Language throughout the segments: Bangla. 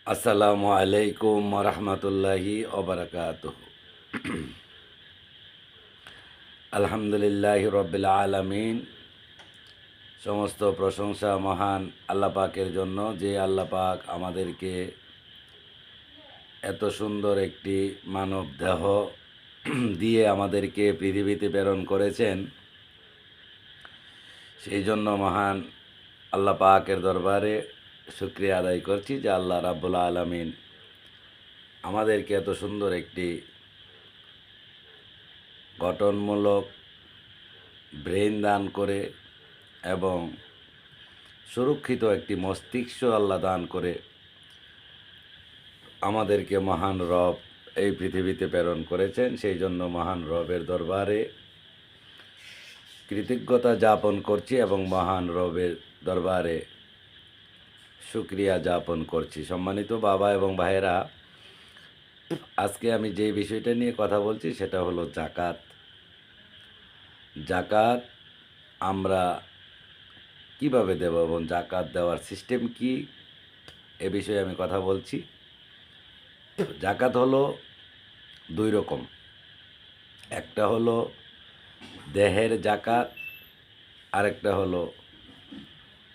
আসসালামু আলাইকুম রহমতুল্লাহি ওবরাকাতুহ। আলহামদুলিল্লাহ রব্বিল আলামিন। সমস্ত প্রশংসা মহান আল্লাহ পাকের জন্য, যে আল্লাহ পাক আমাদেরকে এত সুন্দর একটি মানব দেহ দিয়ে আমাদেরকে পৃথিবীতে প্রেরণ করেছেন। সেই জন্য মহান আল্লাহ পাকের দরবারে শুকরিয়া আদায় করছি যে আল্লাহ রাব্বুল আলামিন আমাদেরকে এত সুন্দর একটি গঠনমূলক ব্রেন দান করে এবং সুরক্ষিত একটি মস্তিষ্ক আল্লাহ দান করে আমাদেরকে মহান রব এই পৃথিবীতে প্রেরণ করেছেন। সেই জন্য মহান রবের দরবারে কৃতজ্ঞতা যাপন করছি এবং মহান রবের দরবারে শুকরিয়া যাপন করছি। সম্মানিত বাবা এবং ভাইয়েরা, আজকে আমি যে বিষয়টা নিয়ে কথা বলছি সেটা হলো জাকাত। জাকাত আমরা কিভাবে দেব এবং জাকাত দেওয়ার সিস্টেম কি, এ বিষয়ে আমি কথা বলছি। জাকাত হলো দুই রকম। একটা হলো দেহের জাকাত, আরেকটা হলো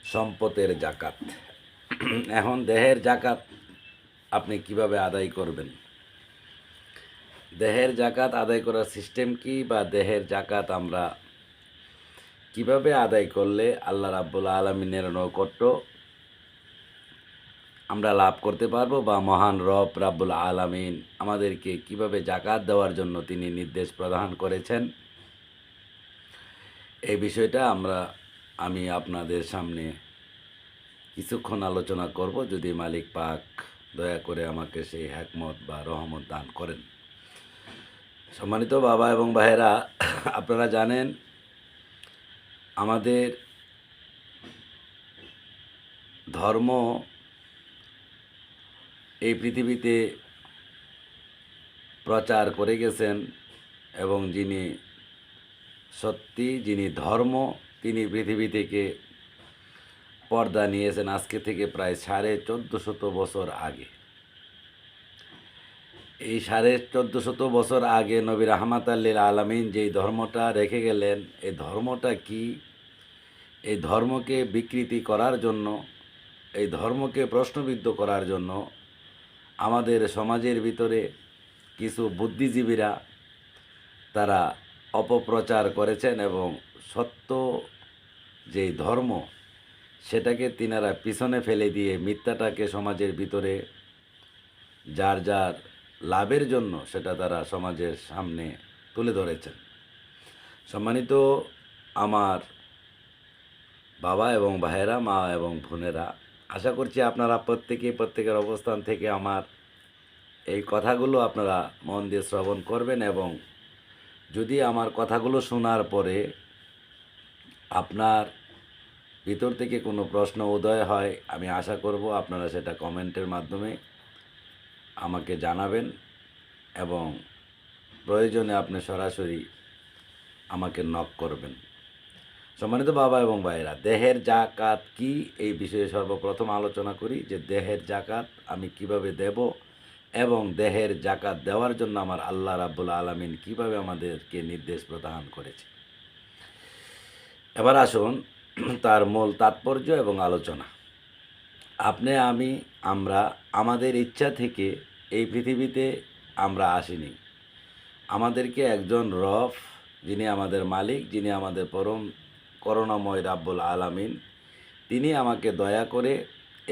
সম্পদের জাকাত। এখন দেহের জাকাত আপনি কিভাবে আদায় করবেন, দেহের জাকাত আদায় করার সিস্টেম কি, বা দেহের জাকাত আমরা কিভাবে আদায় করলে আল্লাহ রাব্বুল আলামিনের নৈকট্য আমরা লাভ করতে পারবো, বা মহান রব রাব্বুল আলামিন আমাদেরকে কিভাবে জাকাত দেওয়ার জন্য তিনি নির্দেশ প্রদান করেছেন, এই বিষয়টা আমি আপনাদের সামনে কিছুক্ষণ আলোচনা করব, যদি মালিক পাক দয়া করে আমাকে সেই হিকমত বা রহমত দান করেন। সম্মানিত বাবা এবং ভাইয়েরা, আপনারা জানেন আমাদের ধর্ম এই পৃথিবীতে প্রচার করে গেছেন, এবং যিনি সত্যি, যিনি ধর্ম, তিনি পৃথিবী থেকে পর্দা নিয়েছেন আজকে থেকে প্রায় 1450 বছর আগে। এই 1450 বছর আগে নবী রাহমাতাল লিল আলামিন যেই ধর্মটা রেখে গেলেন, এই ধর্মটা কি, এই ধর্মকে বিকৃতি করার জন্য, এই ধর্মকে প্রশ্নবিদ্ধ করার জন্য আমাদের সমাজের ভিতরে কিছু বুদ্ধিজীবীরা তারা অপপ্রচার করেছেন, এবং সত্য যেই ধর্ম সেটাকে তিনারা পিছনে ফেলে দিয়ে মিথ্যাটাকে সমাজের ভিতরে যার যার লাভের জন্য সেটা তারা সমাজের সামনে তুলে ধরেছেন। সম্মানিত আমার বাবা এবং ভাইয়েরা, মা এবং বোনেরা, আশা করছি আপনারা প্রত্যেকের অবস্থান থেকে আমার এই কথাগুলো আপনারা মন দিয়ে শ্রবণ করবেন, এবং যদি আমার কথাগুলো শোনার পরে আপনার ভিতর থেকে কোনো প্রশ্ন উদয় হয়, আমি আশা করব আপনারা সেটা কমেন্টের মাধ্যমে আমাকে জানাবেন, এবং প্রয়োজনে আপনি সরাসরি আমাকে নক করবেন। সম্মানিত বাবা এবং ভাইয়েরা, দেহের জাকাত কি, এই বিষয়ে সর্বপ্রথম আলোচনা করি যে দেহের জাকাত আমি কিভাবে দেব, এবং দেহের জাকাত দেওয়ার জন্য আমার আল্লাহ রাব্বুল আলামিন কিভাবে আমাদেরকে নির্দেশ প্রদান করেছে। এবার আসুন তার মূল তাৎপর্য এবং আলোচনা। আমরা আমাদের ইচ্ছা থেকে এই পৃথিবীতে আমরা আসিনি। আমাদেরকে একজন রব, যিনি আমাদের মালিক, যিনি আমাদের পরম করুণাময় রাব্বুল আলামিন, তিনি আমাকে দয়া করে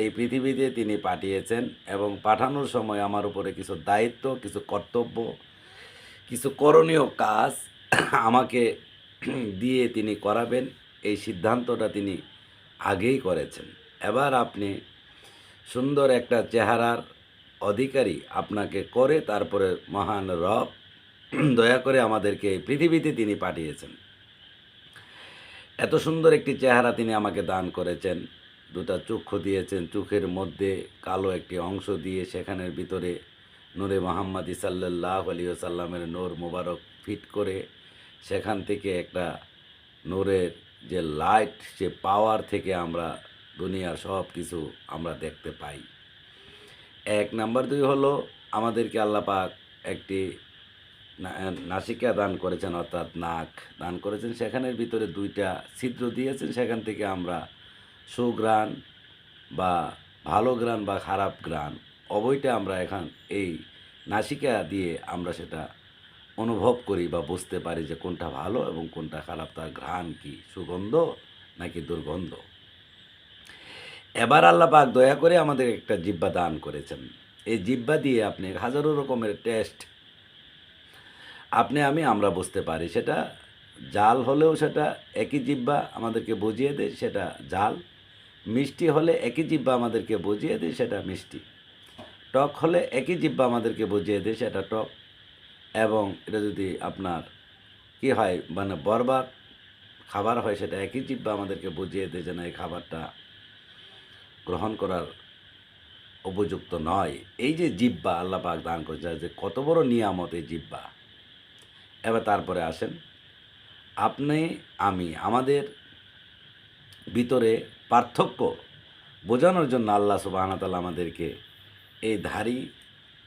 এই পৃথিবীতে তিনি পাঠিয়েছেন, এবং পাঠানোর সময় আমার উপরে কিছু দায়িত্ব, কিছু কর্তব্য, কিছু করণীয় কাজ আমাকে দিয়ে তিনি করাবেন, এই সিদ্ধান্তটা তিনি আগেই করেছেন। এবার আপনি সুন্দর একটা চেহারার অধিকারী আপনাকে করে তারপরে মহান রব দয়া করে আমাদেরকে পৃথিবীতে তিনি পাঠিয়েছেন। এত সুন্দর একটি চেহারা তিনি আমাকে দান করেছেন, দুটা চক্ষু দিয়েছেন, চোখের মধ্যে কালো একটি অংশ দিয়ে সেখানের ভিতরে নূরে মুহাম্মাদি সাল্লাল্লাহু আলাইহি ওয়াসাল্লামের নূর মোবারক ফিট করে সেখান থেকে একটা নূরের যে লাইট, সে পাওয়ার থেকে আমরা দুনিয়ার সব কিছু আমরা দেখতে পাই। এক নাম্বার ২ হলো আমাদেরকে আল্লাহ পাক একটি নাসিকা দান করেছেন, অর্থাৎ নাক দান করেছেন। সেখানের ভিতরে ২টা ছিদ্র দিয়েছেন, সেখান থেকে আমরা সুঘ্রাণ বা ভালো ঘ্রাণ বা খারাপ ঘ্রাণ উভয়টা আমরা এই নাসিকা দিয়ে আমরা সেটা অনুভব করি বা বুঝতে পারি যে কোনটা ভালো এবং কোনটা খারাপ, তার ঘ্রাণ কি, সুগন্ধ নাকি দুর্গন্ধ। এবার আল্লাহ পাক দয়া করে আমাদের একটা জিহ্বা দান করেছেন। এই জিহ্বা দিয়ে আপনি হাজারো রকমের টেস্ট আমরা বুঝতে পারি। সেটা জাল হলেও সেটা একই জিহ্বা আমাদেরকে বুঝিয়ে দেয়, সেটা জাল। মিষ্টি হলে একই জিহ্বা আমাদেরকে বুঝিয়ে দেয়, সেটা মিষ্টি। টক হলে একই জিহ্বা আমাদেরকে বুঝিয়ে দেয়, সেটা টক। এবং এটা যদি আপনার কি হয়, মানে বরবাদ খাবার হয়, সেটা একই জিহ্বা আমাদেরকে বুঝিয়ে দেয় যে না, এই খাবারটা গ্রহণ করার উপযুক্ত নয়। এই যে জিহ্বা আল্লাহ পাক দান করেছে, যে কত বড় নিয়ামত এই জিহ্বা। এবার তারপরে আসেন, আমাদের ভিতরে পার্থক্য বোঝানোর জন্য আল্লাহ সুবহানাহু ওয়া তাআলা আমাদেরকে এই ধাড়ি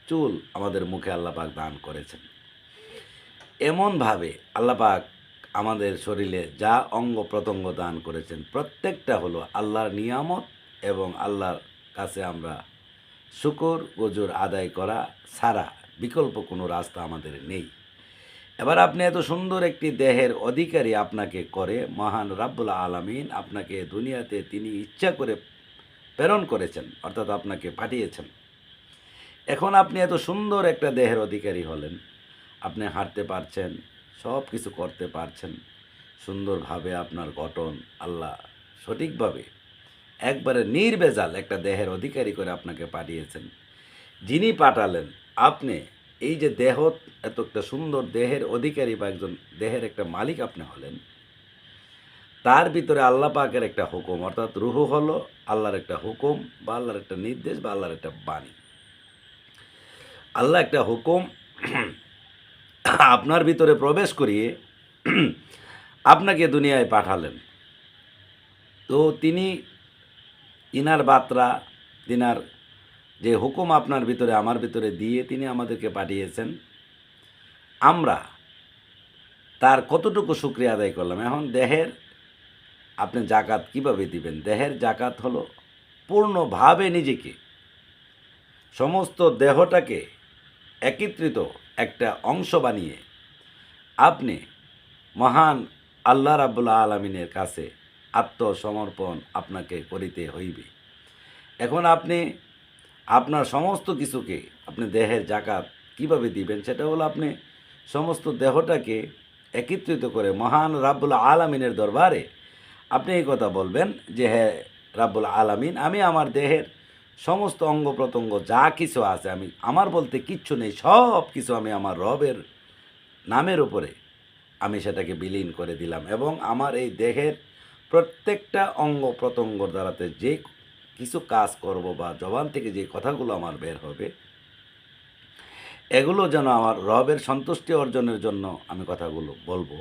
চুল আমাদের মুখে আল্লাহ পাক দান করেছেন। এমনভাবে আল্লাহ পাক আমাদের শরীরে যা অঙ্গ প্রত্যঙ্গ দান করেছেন, প্রত্যেকটা হলো আল্লাহর নিয়ামত এবং আল্লাহর কাছে আমরা শুকর ওজুর আদায় করা ছাড়া বিকল্প কোনো রাস্তা আমাদের নেই। এবার আপনি এত সুন্দর একটি দেহের অধিকারী আপনাকে করে মহান রাব্বুল আলামিন আপনাকে দুনিয়াতে তিনি ইচ্ছা করে প্রেরণ করেছেন, অর্থাৎ আপনাকে পাঠিয়েছেন। এখন আপনি এত সুন্দর একটা দেহের অধিকারী হলেন, আপনি হাঁটতে পারছেন, সব কিছু করতে পারছেন, সুন্দরভাবে আপনার গঠন আল্লাহ সঠিকভাবে একবারে নির্ভেজাল একটা দেহের অধিকারী করে আপনাকে পাঠিয়েছেন। যিনি পাঠালেন, আপনি এই যে দেহ, এত একটা সুন্দর দেহের অধিকারী বা একজন দেহের একটা মালিক আপনি হলেন, তার ভিতরে আল্লাহ পাকের একটা হুকুম, অর্থাৎ রুহু হলো আল্লাহর একটা হুকুম বা আল্লাহর একটা নির্দেশ বা আল্লাহর একটা বাণী। আল্লাহ একটা হুকুম আপনার ভিতরে প্রবেশ করিয়ে আপনাকে দুনিয়ায় পাঠালেন। তো তিনার বার্তা, তিনার যে হুকুম আপনার ভিতরে আমার ভিতরে দিয়ে তিনি আমাদেরকে পাঠিয়েছেন, আমরা তার কতটুকু শুকরিয়া আদায় করলাম। এখন দেহের আপনি জাকাত কিভাবে দিবেন? দেহের জাকাত হলো পূর্ণভাবে নিজেকে, সমস্ত দেহটাকে একত্রিত একটা অংশ বানিয়ে আপনি মহান আল্লাহ রাব্বুল আলামিনের কাছে আত্মসমর্পণ আপনাকে করিতে হইবে। এখন আপনি আপনার সমস্ত কিছুকে আপনি দেহের জাকাত কিভাবে দিবেন, সেটা হলো আপনি সমস্ত দেহটাকে একত্রিত করে মহান রাব্বুল আলামিনের দরবারে আপনি এই কথা বলবেন যে হ্যাঁ রাব্বুল আলামিন, আমি আমার দেহের সমস্ত অঙ্গ প্রত্যঙ্গ যা কিছু আছে, আমার বলতে কিচ্ছু নেই, সব কিছু আমি আমার রবের নামের উপরে আমি সেটাকে বিলীন করে দিলাম। এবং আমার এই দেহের প্রত্যেকটা অঙ্গ প্রত্যঙ্গর দ্বারাতে যে কিছু কাজ করব বা জবান থেকে যে কথাগুলো আমার বের হবে, এগুলো যেন আমার রবের সন্তুষ্টি অর্জনের জন্য আমি কথাগুলো বলবো।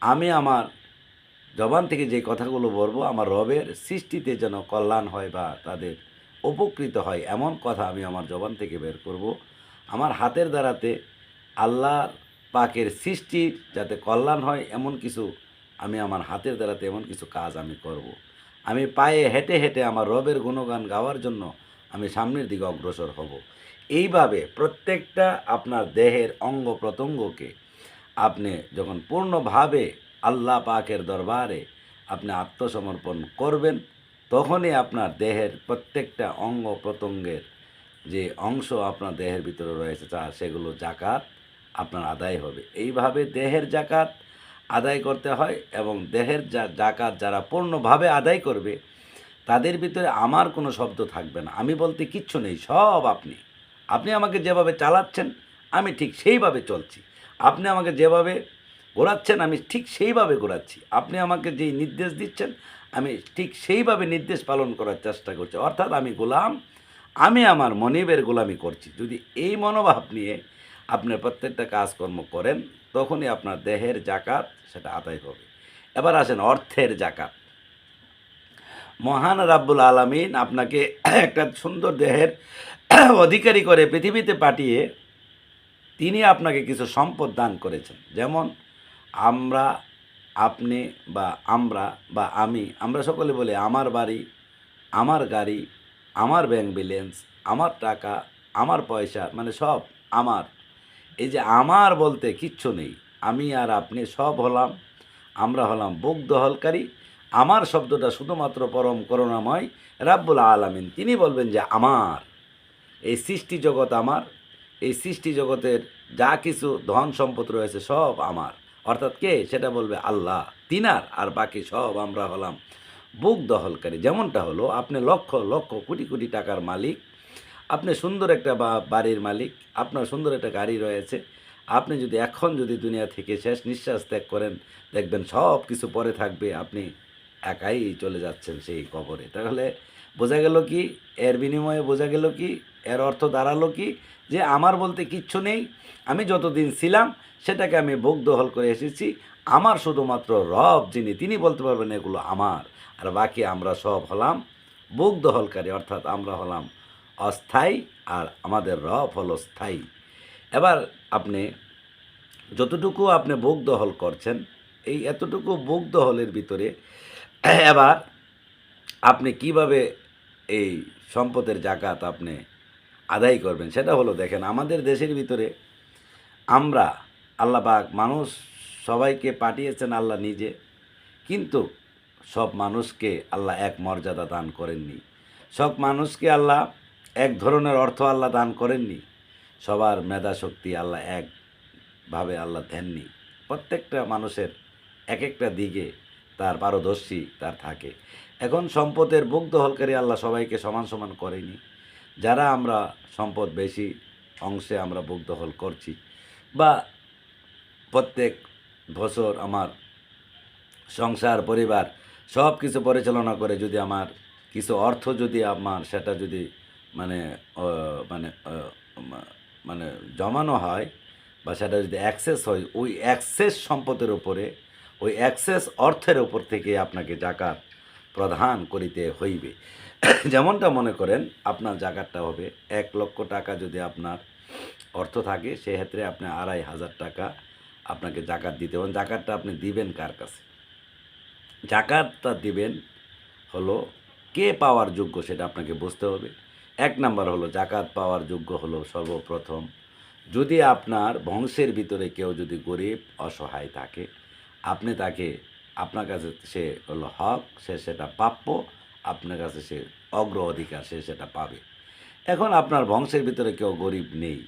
আমি আমার জবান থেকে যে কথাগুলো বলবো, আমার রবের সৃষ্টিতে যেন কল্যাণ হয় বা তাদের উপকৃত হয়, এমন কথা আমি আমার জবান থেকে বের করব। আমার হাতের দ্বারাতে আল্লাহ পাকের সৃষ্টির যাতে কল্যাণ হয় এমন কিছু আমি আমার হাতের দ্বারাতে এমন কিছু কাজ আমি করব। আমি পায়ে হেঁটে হেঁটে আমার রবের গুণগান গাওয়ার জন্য আমি সামনের দিকে অগ্রসর হব। এইভাবে প্রত্যেকটা আপনার দেহের অঙ্গ প্রত্যঙ্গকে আপনি যখন পূর্ণভাবে আল্লাহ পাকের দরবারে আপনি আত্মসমর্পণ করবেন, তখনই আপনার দেহের প্রত্যেকটা অঙ্গ প্রত্যঙ্গের যে অংশ আপনার দেহের ভিতরে রয়েছে সেগুলো জাকাত আপনার আদায় হবে। এইভাবে দেহের জাকাত আদায় করতে হয় এবং দেহের জাকাত যারা পূর্ণভাবে আদায় করবে, তাদের ভিতরে আমার কোনো শব্দ থাকবে না, আমি বলতে কিচ্ছু নেই, সব আপনি আমাকে যেভাবে চালাচ্ছেন আমি ঠিক সেইভাবে চলছি, আপনি আমাকে যেভাবে ঘোরাচ্ছেন আমি ঠিক সেইভাবে ঘোরাচ্ছি, আপনি আমাকে যেই নির্দেশ দিচ্ছেন আমি ঠিক সেইভাবে নির্দেশ পালন করার চেষ্টা করছি। অর্থাৎ আমি গোলাম, আমি আমার মনিবের গোলামি করছি। যদি এই মনোভাব নিয়ে আপনার প্রত্যেকটা কাজকর্ম করেন, তখনই আপনার দেহের জাকাত সেটা আদায় হবে। এবার আসেন অর্থের জাকাত। মহান রাব্বুল আলামিন আপনাকে একটা সুন্দর দেহের অধিকারী করে পৃথিবীতে পাঠিয়ে তিনি আপনাকে কিছু সম্পদ দান করেছেন। যেমন আমরা, আপনি বা আমরা সকলে বলি আমার বাড়ি, আমার গাড়ি, আমার ব্যাংক ব্যালেন্স, আমার টাকা, আমার পয়সা, মানে সব আমার। এই যে আমার বলতে কিচ্ছু নেই। আমি আর আপনি সব হলাম, আমরা হলাম বুক দখলকারী। আমার শব্দটা শুধুমাত্র পরম করুণাময় রাব্বুল আলামিন তিনি বলবেন যে আমার, এই সৃষ্টি জগৎ আমার, এই সৃষ্টি জগতের যা কিছু ধন সম্পদ রয়েছে সব আমার। অর্থাৎ কে সেটা বলবে আল্লাহ, তিনার, আর বাকি সব আমরা হলাম বুক দখলকারী। যেমনটা হলো আপনি লক্ষ লক্ষ কোটি কোটি টাকার মালিক, আপনি সুন্দর একটা বাড়ির মালিক, আপনার সুন্দর একটা গাড়ি রয়েছে। আপনি যদি এখন যদি দুনিয়া থেকে শেষ নিঃশ্বাস ত্যাগ করেন, দেখবেন সব কিছু পরে থাকবে, আপনি একাই চলে যাচ্ছেন সেই কবরে। তাহলে বোঝা গেল কি, এর বিনিময়ে বোঝা গেল কি, এর অর্থ দাঁড়ালো কি, যে আমার বলতে কিচ্ছু নেই। আমি যতদিন ছিলাম সেটাকে আমি ভোগ দখল করে এসেছি। আমার শুধুমাত্র রব যিনি, তিনি বলতে পারবেন এগুলো আমার, আর বাকি আমরা সব হলাম ভোগ দখলকারী, অর্থাৎ আমরা হলাম অস্থায়ী, আর আমাদের রব হলো স্থায়ী। এবার আপনি যতটুকু আপনি ভোগ দখল করছেন, এই এতটুকু ভোগ দখলের ভিতরে এবার আপনি কিভাবে এই সম্পদের জাকাত আপনি আদায় করবেন, সেটা হলো দেখেন আমাদের দেশের ভিতরে আমরা, আল্লাহ পাক মানুষ সবাইকে পাঠিয়েছেন আল্লাহ নিজে, কিন্তু সব মানুষকে আল্লাহ এক মর্যাদা দান করেননি। সব মানুষকে আল্লাহ এক ধরনের অর্থ আল্লাহ দান করেননি। সবার মেধা শক্তি আল্লাহ একভাবে আল্লাহ দেননি। প্রত্যেকটা মানুষের এক একটা দিকে তার পারদর্শী তার থাকে। এখন সম্পদের বুক দখলকারী আল্লাহ সবাইকে সমান সমান করেনি। যারা আমরা সম্পদ বেশি অংশে আমরা বুক দখল করছি, বা প্রত্যেক বছর আমার সংসার পরিবার সব কিছু পরিচালনা করে যদি আমার কিছু অর্থ যদি আমার সেটা যদি মানে মানে মানে জমানো হয়, বা সেটা যদি অ্যাক্সেস হয়, ওই অ্যাক্সেস সম্পদের উপরে, ওই অ্যাক্সেস অর্থের উপর থেকে আপনাকে জাকাত প্রদান করিতে হইবে। যেমনটা মনে করেন আপনার জাকাতটা হবে 1,00,000 টাকা যদি আপনার অর্থ থাকে, সেক্ষেত্রে আপনি 2,500 টাকা আপনাকে জাকাত দিতে হবে। জাকাতটা আপনি দিবেন কার কাছে? জাকাতটা দিবেন হলো কে পাওয়ার যোগ্য সেটা আপনাকে বুঝতে হবে। 1 নাম্বার হলো জাকাত পাওয়ার যোগ্য হলো সর্বপ্রথম যদি আপনার বংশের ভিতরে কেউ যদি গরিব অসহায় থাকে, আপনি তাকে, আপনার কাছে সে হলো হক, সে সেটা প্রাপ্য, আপনার কাছে সে অগ্র অধিকার, সে সেটা পাবে। এখন আপনার বংশের ভিতরে কেউ গরিব নেই,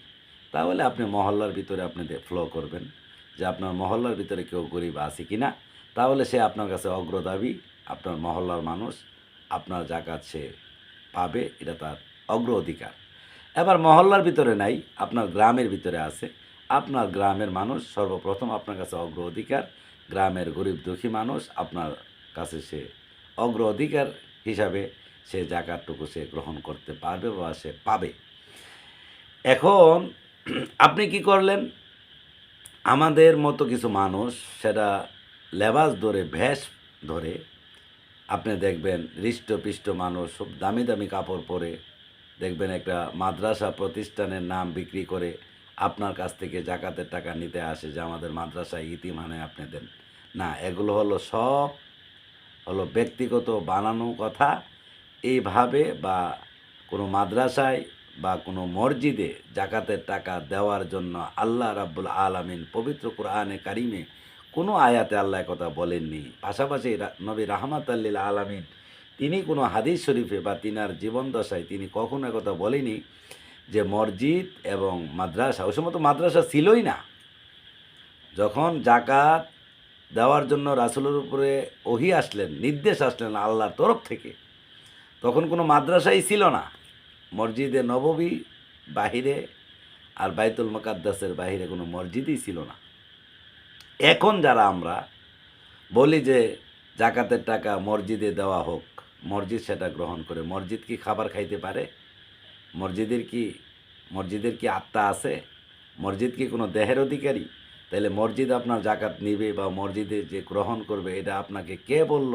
তাহলে আপনি মহল্লার ভিতরে আপনি ফ্লো করবেন যে আপনার মহল্লার ভিতরে কেউ গরিব আছে কি না, তাহলে সে আপনার কাছে অগ্রদাবী, আপনার মহল্লার মানুষ আপনার জাকাত সে পাবে, এটা তার অগ্র অধিকার। এবার মহল্লার ভিতরে নাই, আপনার গ্রামের ভিতরে আছে, আপনার গ্রামের মানুষ সর্বপ্রথম আপনার কাছে অগ্র অধিকার। গ্রামের গরিব দুঃখী মানুষ আপনার কাছে সে অগ্র অধিকার হিসাবে সে জাকাতটুকু সে গ্রহণ করতে পারবে বা সে পাবে। এখন আপনি কি করলেন, আমাদের মতো কিছু মানুষ সেটা লেবাস ধরে, ভেষ ধরে, আপনি দেখবেন হৃষ্টপিষ্ট মানুষ খুব দামি দামি কাপড় পরে, দেখবেন একটা মাদ্রাসা প্রতিষ্ঠানের নাম বিক্রি করে আপনার কাছ থেকে জাকাতের টাকা নিতে আসে যে আমাদের মাদ্রাসায় ইতিমহানে আপনি দেন। না, এগুলো হলো সব হলো ব্যক্তিগত বানানো কথা। এইভাবে বা কোনো মাদ্রাসায় বা কোনো মসজিদে জাকাতের টাকা দেওয়ার জন্য আল্লাহ রাব্বুল আলামিন পবিত্র কোরআনে কারিমে কোনো আয়াতে আল্লাহ কথা বলেননি। পাশাপাশি নবী রাহমাতাল লিল আলামিন তিনি কোনো হাদিস শরীফে বা তিনার জীবন দশায় তিনি কখনো কথা বলেনি যে মসজিদ এবং মাদ্রাসা, ওই সময় তো মাদ্রাসা ছিলই না। যখন জাকাত দেওয়ার জন্য রাসূলের উপরে ওহী আসলেন, নির্দেশ আসলেন আল্লাহর তরফ থেকে, তখন কোনো মাদ্রাসাই ছিল না। মসজিদে নববী বাহিরে আর বাইতুল মুকাদ্দাসের বাহিরে কোনো মসজিদই ছিল না। এখন যারা আমরা বলি যে জাকাতের টাকা মসজিদে দেওয়া হোক, মসজিদ সেটা গ্রহণ করে। মসজিদ কি খাবার খাইতে পারে? মসজিদের কি আত্মা আছে? মসজিদ কি কোনো দেহের অধিকারী? তাহলে মসজিদ আপনার জাকাত নিবে বা মসজিদে যে গ্রহণ করবে, এটা আপনাকে কে বলল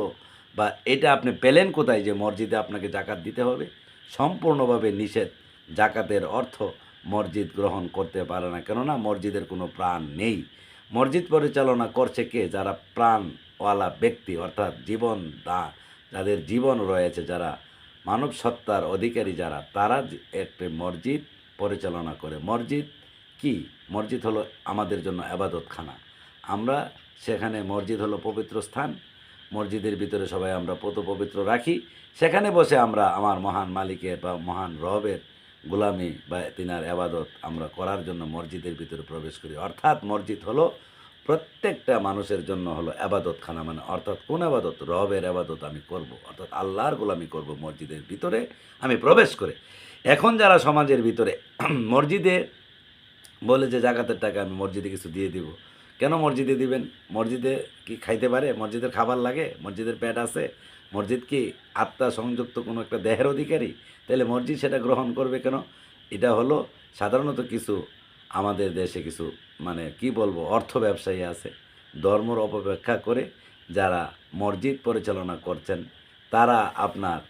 বা এটা আপনি পেলেন কোথায় যে মসজিদে আপনাকে জাকাত দিতে হবে? সম্পূর্ণভাবে নিষেধ। জাকাতের অর্থ মসজিদ গ্রহণ করতে পারে না, কেননা মসজিদের কোনো প্রাণ নেই। মসজিদ পরিচালনা করছে কে? যারা প্রাণওয়ালা ব্যক্তি, অর্থাৎ জীবন যাদের জীবন রয়েছে, যারা মানব সত্তার অধিকারী, যারা তারা একটি মসজিদ পরিচালনা করে। মসজিদ কি? মসজিদ হলো আমাদের জন্য ইবাদতখানা। আমরা সেখানে, মসজিদ হলো পবিত্র স্থান। মসজিদের ভিতরে সবাই আমরা পবিত্র রাখি। সেখানে বসে আমরা আমার মহান মালিকের বা মহান রবের গোলামি বা তিনার ইবাদত আমরা করার জন্য মসজিদের ভিতরে প্রবেশ করি। অর্থাৎ মসজিদ হলো প্রত্যেকটা মানুষের জন্য হলো ইবাদতখানা। মানে অর্থাৎ কোন ইবাদত? রবের ইবাদত আমি করব, অর্থাৎ আল্লাহর গোলামি করব মসজিদের ভিতরে আমি প্রবেশ করে। এখন যারা সমাজের ভিতরে মসজিদে বলে যে জাকাতের টাকা আমি মসজিদে কিছু দিয়ে দিব। কেন মসজিদে দিবেন? মসজিদে কি খাইতে পারে? মসজিদের খাবার লাগে? মসজিদের পেট আছে? মসজিদ কি আত্মা সংযুক্ত কোনো একটা দেহের অধিকারী? তাহলে মসজিদ সেটা গ্রহণ করবে কেন? এটা হলো সাধারণত কিছু আমাদের দেশে কিছু মানে কি বলবো, অর্থ ব্যবসায়ী আছে, ধর্মর অপব্যাখ্যা করে যারা মসজিদ পরিচালনা করছেন, তারা আপনার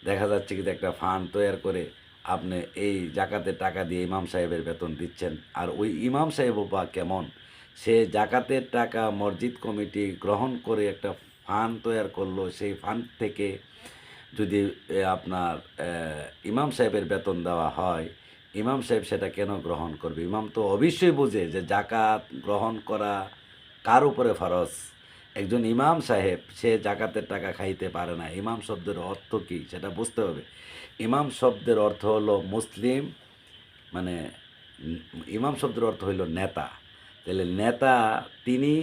দেখা যাচ্ছে কি একটা ফান্ড তৈরি করে আপনি এই জাকাতের টাকা দিয়ে ইমাম সাহেবের বেতন দিচ্ছেন। আর ওই ইমাম সাহেবও বা কেমন, সে জাকাতের টাকা মসজিদ কমিটি গ্রহণ করে একটা ফান্ড তৈরি করলো। সেই ফান্ড থেকে যদি আপনার ইমাম সাহেবের বেতন দেওয়া হয়, ইমাম সাহেব সেটা কেন গ্রহণ করবে? ইমাম তো অবশ্যই বুঝে যে জাকাত গ্রহণ করা কার উপরে ফরজ। একজন ইমাম সাহেব সে জাকাতের টাকা খাইতে পারে না। ইমাম শব্দের অর্থ কী সেটা বুঝতে হবে। ইমাম শব্দের অর্থ হলো মুসলিম, মানে ইমাম শব্দের অর্থ হইল নেতা। তাহলে নেতা তিনি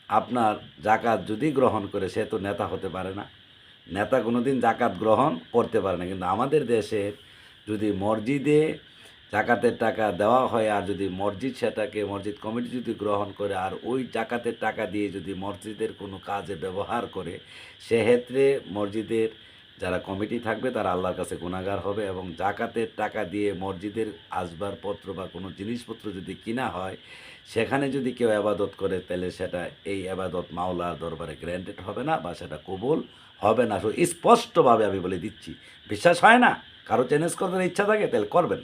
আপনার জাকাত যদি গ্রহণ করে, সে তো নেতা হতে পারে না। নেতা কোনো দিন জাকাত গ্রহণ করতে পারে না। কিন্তু আমাদের দেশের যদি মসজিদে জাকাতের টাকা দেওয়া হয়, আর যদি মসজিদ সেটাকে মসজিদ কমিটি যদি গ্রহণ করে, আর ওই জাকাতের টাকা দিয়ে যদি মসজিদের কোনো কাজে ব্যবহার করে, সেক্ষেত্রে মসজিদের যারা কমিটি থাকবে তারা আল্লাহর কাছে গুনাহগার হবে। এবং জাকাতের টাকা দিয়ে মসজিদের আসবাবপত্র বা কোনো জিনিসপত্র যদি কিনা হয়, সেখানে যদি কেউ আবাদত করে, তাহলে সেটা এই আবাদত মাওলার দরবারে গ্র্যান্টেড হবে না, বা সেটা কবুল হবে না। স্পষ্টভাবে আমি বলে দিচ্ছি। বিশ্বাস হয় না, কারো চ্যালেঞ্জ করবার ইচ্ছা থাকে তাহলে করবেন।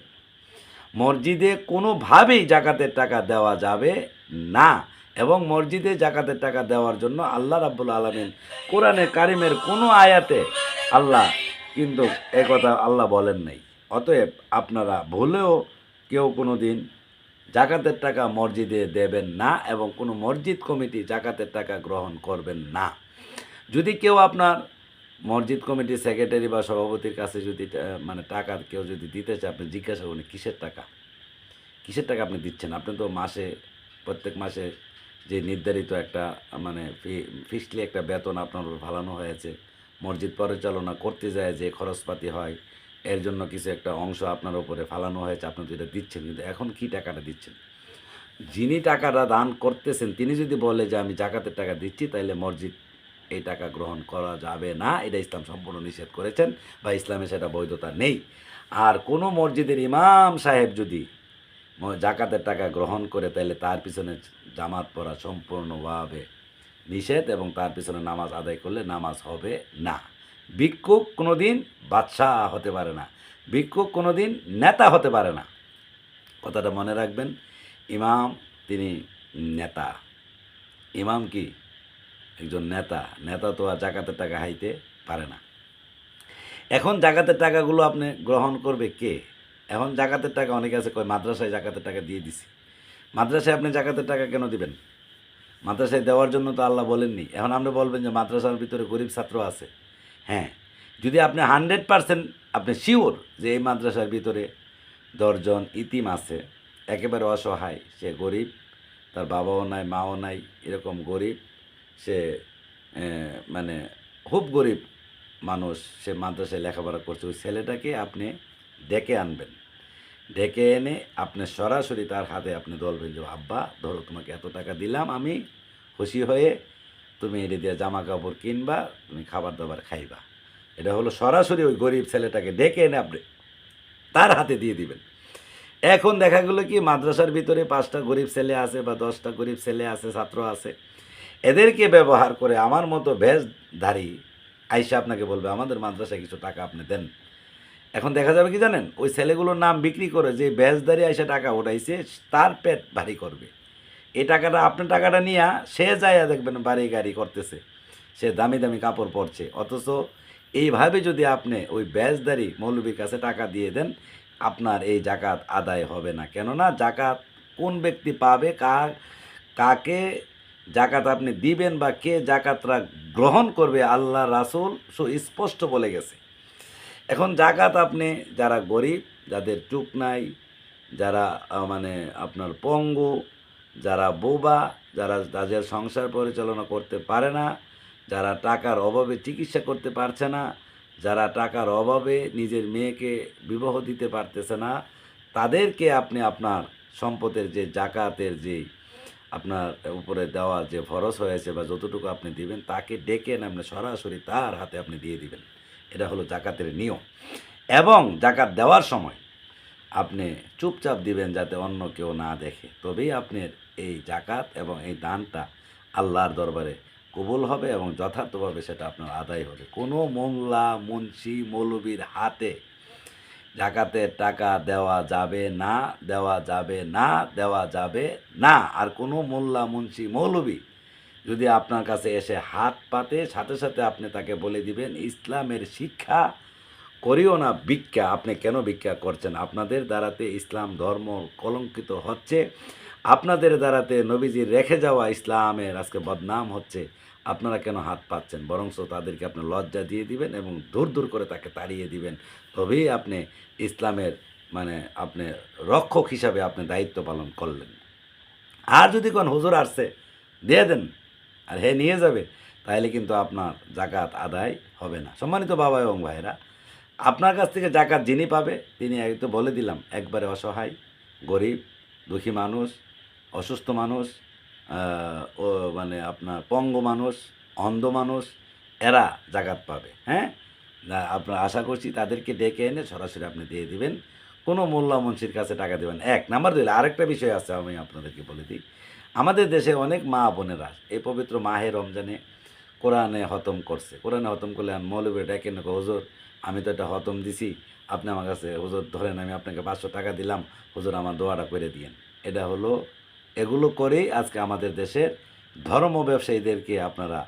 মসজিদে কোনোভাবেই জাকাতের টাকা দেওয়া যাবে না। এবং মসজিদে জাকাতের টাকা দেওয়ার জন্য আল্লাহ রাব্বুল আলামিন কোরআনে কারিমের কোনো আয়াতে আল্লাহ কিন্তু একথা আল্লাহ বলেন নাই। অতএব আপনারা ভুলেও কেউ কোনো দিন জাকাতের টাকা মসজিদে দেবেন না, এবং কোনো মসজিদ কমিটি জাকাতের টাকা গ্রহণ করবেন না। যদি কেউ আপনার মসজিদ কমিটির সেক্রেটারি বা সভাপতির কাছে যদি মানে টাকা কেউ যদি দিতে চায়, আপনি জিজ্ঞাসা করুন কিসের টাকা, কিসের টাকা আপনি দিচ্ছেন? আপনি তো মাসে, প্রত্যেক মাসে যে নির্ধারিত একটা মানে ফিক্সডলি একটা বেতন আপনার উপর ফালানো হয়েছে, মসজিদ পরিচালনা করতে যায় যে খরচপাতি হয়, এর জন্য কিছু একটা অংশ আপনার উপরে ফালানো হয়েছে, আপনি তো এটা দিচ্ছেন। কিন্তু এখন কি টাকাটা দিচ্ছেন? যিনি টাকাটা দান করতেছেন তিনি যদি বলে যে আমি জাকাতের টাকা দিচ্ছি, তাইলে মসজিদ এই টাকা গ্রহণ করা যাবে না। এটা ইসলাম সম্পূর্ণ নিষেধ করেছেন, বা ইসলামে সেটা বৈধতা নেই। আর কোনো মসজিদের ইমাম সাহেব যদি জাকাতের টাকা গ্রহণ করে, তাহলে তার পিছনে জামাত পড়া সম্পূর্ণভাবে নিষেধ, এবং তার পিছনে নামাজ আদায় করলে নামাজ হবে না। ভিক্ষুক কোনো দিন বাদশাহ হতে পারে না, ভিক্ষুক কোনো দিন নেতা হতে পারে না। কথাটা মনে রাখবেন। ইমাম তিনি নেতা। ইমাম কি? একজন নেতা। নেতা তো আর জাকাতের টাকা খাইতে পারে না। এখন জাকাতের টাকাগুলো আপনি গ্রহণ করবে কে? এখন জাকাতের টাকা অনেকে আছে কয় মাদ্রাসায় জাকাতের টাকা দিয়ে দিছি। মাদ্রাসায় আপনি জাকাতের টাকা কেন দিবেন? মাদ্রাসায় দেওয়ার জন্য তো আল্লাহ বলেননি। এখন আপনি বলবেন যে মাদ্রাসার ভিতরে গরিব ছাত্র আছে। হ্যাঁ, যদি আপনি 100% আপনি শিওর যে এই মাদ্রাসার ভিতরে 10 জন ইতিম আছে, একেবারে অসহায়, সে গরিব, তার বাবাও নাই মাও নাই, এরকম গরিব, সে মানে খুব গরিব মানুষ, সে মাদ্রাসায় লেখাপড়া করছে, ওই ছেলেটাকে আপনি ডেকে আনবেন। ডেকে এনে আপনি সরাসরি তার হাতে আপনি বলবেন যে আব্বা ধরো তোমাকে এত টাকা দিলাম, আমি খুশি হয়ে তুমি এটা দিয়ে জামা কাপড় কিনবা, তুমি খাবার দাবার খাইবা। এটা হলো সরাসরি ওই গরিব ছেলেটাকে ডেকে এনে আপনি তার হাতে দিয়ে দিবেন। এখন দেখা গেলো কি মাদ্রাসার ভিতরে 5টা গরিব ছেলে আছে বা 10টা গরিব ছেলে আছে, ছাত্র আছে, এদেরকে ব্যবহার করে আমার মতো ভেষধারী আইসা আপনাকে বলবে আমাদের মাদ্রাসায় কিছু টাকা আপনি দেন। এখন দেখা যাবে কি জানেন, ওই ছেলেগুলোর নাম বিক্রি করে যে ব্যাজদারি আইসা টাকা উঠাইছে তার পেট ভারী করবে। এই টাকাটা আপনার টাকাটা নিয়ে সে যাইয়া দেখবেন বাড়ি গাড়ি করতেছে, সে দামি দামি কাপড় পরছে। অথচ এইভাবে যদি আপনি ওই ব্যাজদারি মৌলবীর কাছে টাকা দিয়ে দেন, আপনার এই জাকাত আদায় হবে না। কেননা জাকাত কোন ব্যক্তি পাবে, কাকে জাকাত আপনি দিবেন বা কে জাকাতরা গ্রহণ করবে, আল্লাহ রাসূল সুস্পষ্ট বলে গেছে। এখন জাকাত আপনি যারা গরিব, যাদের চুক নাই, যারা মানে আপনার পঙ্গু, যারা বোবা, যারা তাদের সংসার পরিচালনা করতে পারে না, যারা টাকার অভাবে চিকিৎসা করতে পারছে না, যারা টাকার অভাবে নিজের মেয়েকে বিবাহ দিতে পারতেছে না, তাদেরকে আপনি আপনার সম্পদের যে জাকাতের যে আপনার উপরে দেওয়া যে ফরজ হয়েছে বা যতটুকু আপনি দিবেন, তাকে ডেকে এনে আপনি সরাসরি তার হাতে আপনি দিয়ে দিবেন। এটা হলো জাকাতের নিয়ম। এবং জাকাত দেওয়ার সময় আপনি চুপচাপ দিবেন যাতে অন্য কেউ না দেখে, তবেই আপনার এই জাকাত এবং এই দানটা আল্লাহর দরবারে কবুল হবে এবং যথার্থভাবে সেটা আপনার আদায় হবে। কোনো মোল্লা মুন্সি মৌলবীর হাতে জাকাতের টাকা দেওয়া যাবে না, দেওয়া যাবে না, দেওয়া যাবে না। আর কোনো মোল্লা মুন্সি মৌলবী যদি আপনার কাছে এসে হাত পাতে, সাথে সাথে আপনি তাকে বলে দিবেন ইসলামের শিক্ষা করিও না ভিক্ষা। আপনি কেন ভিক্ষা করছেন? আপনাদের দ্বারাতে ইসলাম ধর্ম কলঙ্কিত হচ্ছে, আপনাদের দ্বারাতে নবীজির রেখে যাওয়া ইসলামের আজকে বদনাম হচ্ছে। আপনারা কেন হাত পাচ্ছেন? বরঞ্চ তাদেরকে আপনি লজ্জা দিয়ে দিবেন এবং দূর দূর করে তাকে তাড়িয়ে দিবেন। তবেই আপনি ইসলামের মানে আপনি রক্ষক হিসাবে আপনি দায়িত্ব পালন করলেন। আর যদি কোন হুজুর আসছে দিয়ে দেন আর হে নিয়ে যাবে, তাহলে কিন্তু আপনার জাকাত আদায় হবে না। সম্মানিত বাবা এবং ভাইরা, আপনার কাছ থেকে জাকাত যিনি পাবে তিনি তো বলে দিলাম একবারে অসহায়, গরিব, দুঃখী মানুষ, অসুস্থ মানুষ, ও মানে আপনার পঙ্গু মানুষ, অন্ধ মানুষ, এরা জাকাত পাবে। হ্যাঁ, আপনার আশা করছি তাদেরকে ডেকে এনে সরাসরি আপনি দিয়ে দিবেন, কোনো মোল্লা মুন্সির কাছে টাকা দেবেন। এক নাম্বার দুই, আরেকটা বিষয় আছে আমি আপনাদেরকে বলে দিই। আমাদের দেশে অনেক মা বোনেরা এই পবিত্র মাহে রমজানে কোরআনে হতম করছে। কোরআনে হতম করলে মৌলবী ডেকে না, হুজুর আমি তো এটা হতম দিছি, আপনি আমার কাছে হুজুর ধরেন আমি আপনাকে 500 টাকা দিলাম, হুজুর আমার দোয়াটা করে দিয়েন। এটা হলো, এগুলো করেই আজকে আমাদের দেশের ধর্ম ব্যবসায়ীদেরকে আপনারা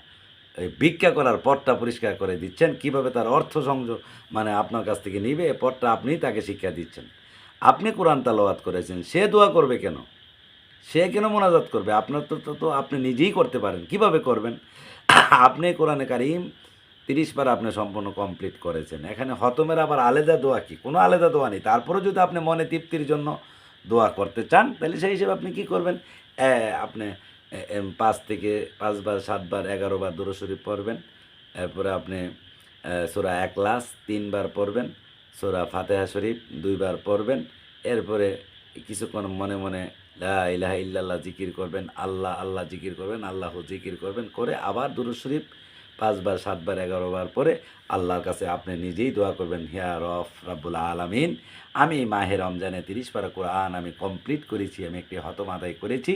এই ভিক্ষা করার পথটা পরিষ্কার করে দিচ্ছেন। কিভাবে তার অর্থ সংযোগ মানে আপনার কাছ থেকে নিবে, এ পথটা আপনিই তাকে শিক্ষা দিচ্ছেন। আপনি কোরআন তালাওয়াত করেছেন, সে দোয়া করবে কেন? সে কেন মোনাজাত করবে? আপনার তো আপনি নিজেই করতে পারেন। কিভাবে করবেন? আপনি কোরআনে কারিম 30 পারা আপনি সম্পূর্ণ কমপ্লিট করেছেন। এখানে হতমের আবার আলাদা দোয়া কি? কোনো আলাদা দোয়া নেই। তারপরেও যদি আপনি মনে তৃপ্তির জন্য দোয়া করতে চান, তাহলে সেই হিসেবে আপনি কি করবেন? আপনি 5 থেকে 5 বার, 7 বার, 11 বার দুরূদ শরীফ পড়বেন। এরপরে আপনি সূরা ইখলাস 3 বার পড়বেন। সূরা ফাতিহা শরীফ 2 বার পড়বেন। এরপরে কিছুক্ষণ মনে মনে লা ইলাহা ইল্লাল্লাহ জিকির করবেন, আল্লাহ আল্লাহ জিকির করবেন, আল্লাহু জিকির করবেন, করে আবার দুরূদ শরীফ 5 বার, 7 বার, 11 বার পরে আল্লাহর কাছে আপনি নিজেই দোয়া করবেন, হিয়া রব্বুল আলামিন, আমি মাহে রমজানে 30 পারা কোরআন আমি কমপ্লিট করেছি, আমি একটি হতম আদায় করেছি।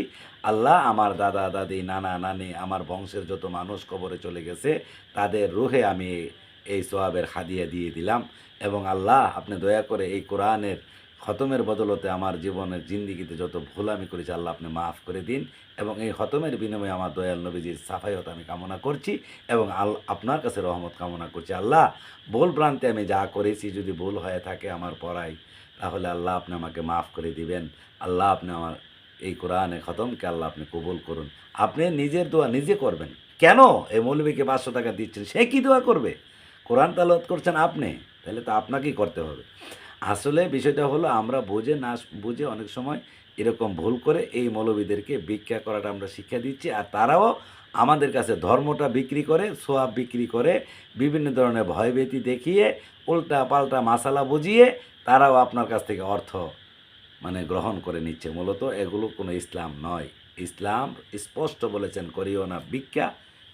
আল্লাহ, আমার দাদা দাদি, নানা নানি, আমার বংশের যত মানুষ কবরে চলে গেছে তাদের রুহে আমি এই সোয়াবের হাদিয়া দিয়ে দিলাম। এবং আল্লাহ আপনি দয়া করে এই কোরআনের খতমের বদলতে আমার জীবনের জিন্দিগিতে যত ভুল আমি করেছি আল্লাহ আপনি মাফ করে দিন। এবং এই খতমের বিনিময়ে আমার দয়াল নবীজির সাফায়ত আমি কামনা করছি এবং আপনার কাছে রহমত কামনা করছি। আল্লাহ, ভুল ভ্রান্তি আমি যা করেছি যদি ভুল হয়ে থাকে আমার পড়াই, তাহলে আল্লাহ আপনি আমাকে মাফ করে দিবেন। আল্লাহ আপনি আমার এই কোরআনে খতমকে আল্লাহ আপনি কবুল করুন। আপনি নিজের দোয়া নিজে করবেন। কেন এই মৌলবীকে 500 টাকা দিচ্ছেন? সে কি দোয়া করবে? কোরআন তালাওয়াত করছেন আপনি, তাহলে তো আপনাকেই করতে হবে। আসলে বিষয়টা হলো আমরা বুঝে না বুঝে অনেক সময় এরকম ভুল করে এই মৌলবীদেরকে ভিক্ষা করাটা আমরা শিক্ষা দিচ্ছি, আর তারাও আমাদের কাছে ধর্মটা বিক্রি করে, সোয়াব বিক্রি করে, বিভিন্ন ধরনের ভয়ভীতি দেখিয়ে, উল্টা পাল্টা মাসালা বুঝিয়ে তারাও আপনার কাছ থেকে অর্থ মানে গ্রহণ করে নিচ্ছে। মূলত এগুলো কোনো ইসলাম নয়। ইসলাম স্পষ্ট বলেছেন করিও না ভিক্ষা,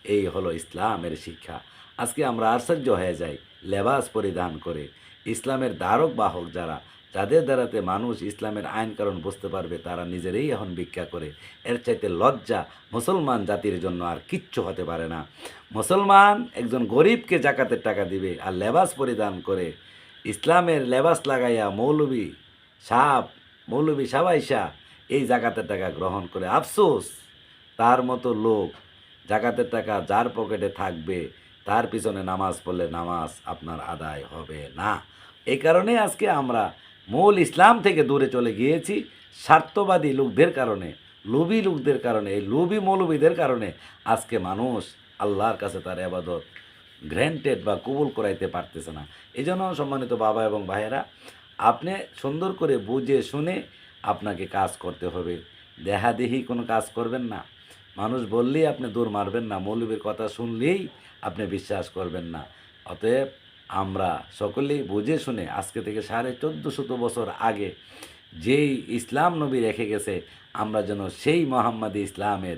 এই হলো ইসলামের শিক্ষা। আজকে আমরা আশ্চর্য হয়ে যাই, লেবাস পরিধান করে ইসলামের ধারক বাহক যারা, যাদের দ্বারাতে মানুষ ইসলামের আইন কারণ বুঝতে পারবে তারা নিজেরাই এখন ভিক্ষা করে। এর চাইতে লজ্জা মুসলমান জাতির জন্য আর কিচ্ছু হতে পারে না। মুসলমান একজন গরিবকে জাকাতের টাকা দিবে আর লেবাস পরিধান করে ইসলামের লেবাস লাগাইয়া মৌলবী সাবাইশা এই জাকাতের টাকা গ্রহণ করে। আফসোস, তার মতো লোক জাকাতের টাকা যার পকেটে থাকবে তার পিছনে নামাজ পড়লে নামাজ আপনার আদায় হবে না। এই কারণে আজকে আমরা মূল ইসলাম থেকে দূরে চলে গিয়েছি স্বার্থবাদী লোকদের কারণে, লোভী লোকদের কারণে, এই লোভী মৌলবীদের কারণে আজকে মানুষ আল্লাহর কাছে তার ইবাদত গ্র্যান্টেড বা কবুল করাইতে পারতেছে না। এই জন্য সম্মানিত বাবা এবং ভাইয়েরা, আপনি সুন্দর করে বুঝে শুনে আপনাকে কাজ করতে হবে। দেহাদেহি কোনো কাজ করবেন না। মানুষ বললেই আপনি দৌড় মারবেন না, মৌলবীর কথা শুনলেই আপনি বিশ্বাস করবেন না। অতএব আমরা সকলেই বুঝে শুনে আজকে থেকে 1450 বছর আগে যেই ইসলাম নবী রেখে গেছে, আমরা যেন সেই মোহাম্মদী ইসলামের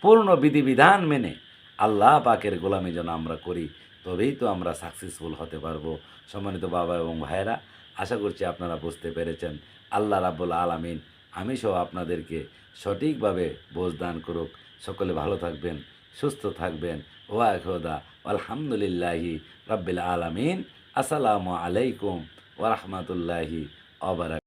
পূর্ণ বিধিবিধান মেনে আল্লাহ পাকের গোলামি যেন আমরা করি, তবেই তো আমরা সাকসেসফুল হতে পারবো। সম্মানিত বাবা এবং ভাইয়েরা, আশা করছি আপনারা বুঝতে পেরেছেন। আল্লাহ রাব্বুল আলামিন আমি সহ আপনাদেরকে সঠিকভাবে বোঝ দান করুক। সকলে ভালো থাকবেন, সুস্থ থাকবেন। ওয়া খোদা আলহামদুলিল্লাহি রাব্বিল আলামিন। আসসালামু আলাইকুম ওয়া রাহমাতুল্লাহি ওয়া বারাকাতুহু।